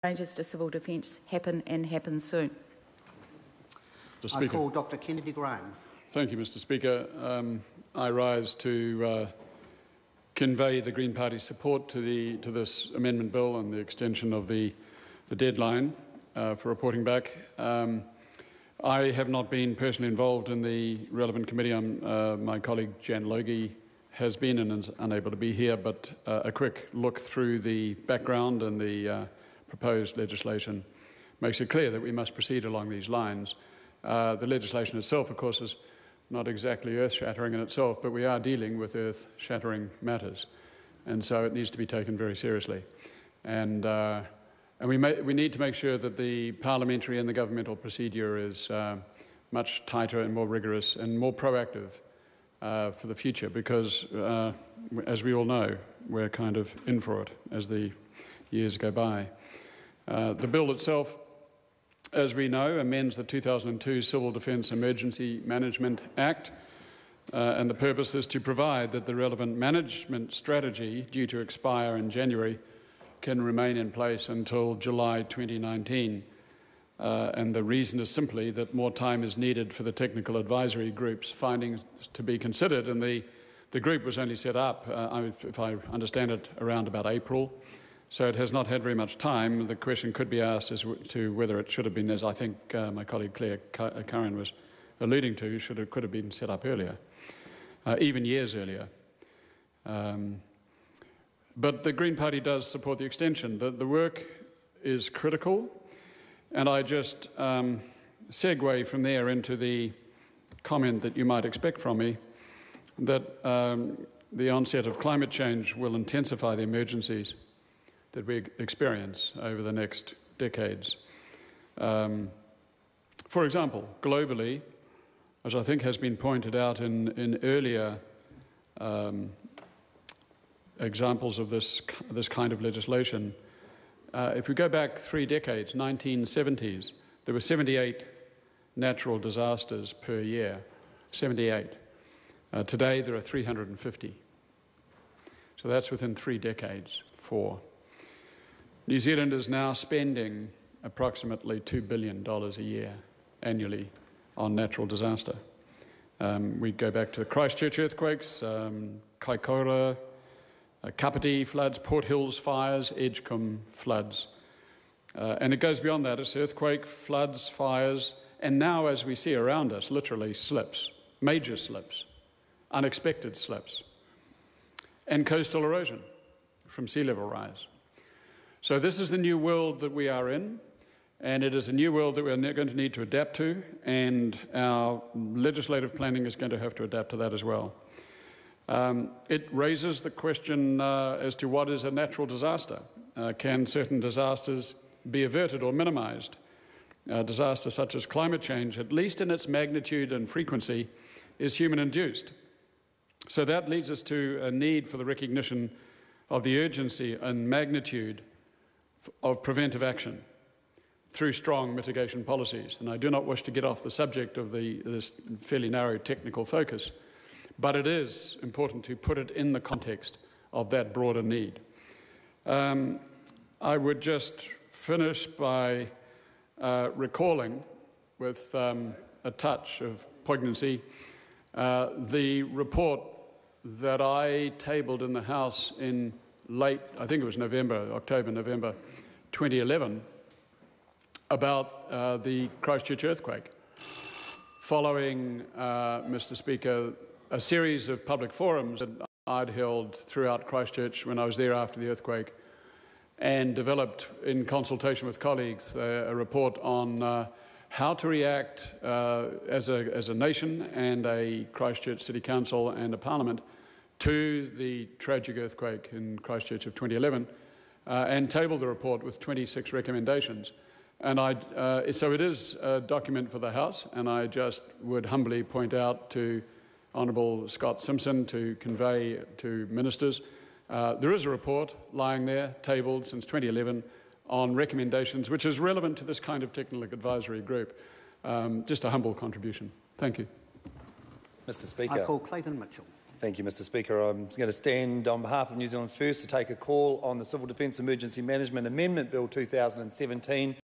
changes to civil defence happen and happen soon. I call Dr Kennedy Graham. Thank you, Mr Speaker. I rise to convey the Green Party's support to this amendment bill and the extension of the deadline for reporting back. I have not been personally involved in the relevant committee. My colleague Jan Logie has been and is unable to be here, but a quick look through the background and the proposed legislation makes it clear that we must proceed along these lines. The legislation itself, of course, is not exactly earth-shattering in itself, but we are dealing with earth-shattering matters, and so it needs to be taken very seriously. And we need to make sure that the parliamentary and the governmental procedure is much tighter and more rigorous and more proactive for the future, because, as we all know, we're kind of in for it as the years go by. The bill itself, as we know, amends the 2002 Civil Defence Emergency Management Act, and the purpose is to provide that the relevant management strategy, due to expire in January, can remain in place until July 2019. And the reason is simply that more time is needed for the technical advisory group's findings to be considered, and the group was only set up, if I understand it, around about April. So it has not had very much time. The question could be asked as to whether it should have been, as I think my colleague Claire Curran was alluding to, could have been set up earlier, even years earlier. But the Green Party does support the extension. The work is critical, and I just segue from there into the comment that you might expect from me, that the onset of climate change will intensify the emergencies that we experience over the next decades. For example, globally, as I think has been pointed out in earlier examples of this kind of legislation, if we go back 3 decades, 1970s, there were 78 natural disasters per year, 78. Today there are 350. So that's within 3 decades, 4. New Zealand is now spending approximately $2 billion a year annually on natural disaster. We go back to the Christchurch earthquakes, Kaikoura, Kapiti floods, Port Hills fires, Edgecombe floods. And it goes beyond that. It's earthquake, floods, fires, and now, as we see around us, literally slips, major slips, unexpected slips, and coastal erosion from sea level rise. So this is the new world that we are in, and it is a new world that we're going to need to adapt to, and our legislative planning is going to have to adapt to that as well. It raises the question as to what is a natural disaster. Can certain disasters be averted or minimised? Disaster such as climate change, at least in its magnitude and frequency, is human-induced. So that leads us to a need for the recognition of the urgency and magnitude of preventive action through strong mitigation policies. And I do not wish to get off the subject of this fairly narrow technical focus, but it is important to put it in the context of that broader need. I would just finish by recalling, with a touch of poignancy, the report that I tabled in the House in late, I think it was October, November 2011, about the Christchurch earthquake. Following, Mr. Speaker, a series of public forums that I'd held throughout Christchurch when I was there after the earthquake, and developed, in consultation with colleagues, a report on how to react as a nation and a Christchurch City Council and a Parliament to the tragic earthquake in Christchurch of 2011, and tabled the report with 26 recommendations. And so it is a document for the House, and I just would humbly point out to Honourable Scott Simpson to convey to ministers, there is a report lying there, tabled since 2011, on recommendations which is relevant to this kind of technical advisory group. Just a humble contribution. Thank you. Mr. Speaker. I call Clayton Mitchell. Thank you, Mr Speaker. I'm going to stand on behalf of New Zealand First to take a call on the Civil Defence Emergency Management Amendment Bill 2017.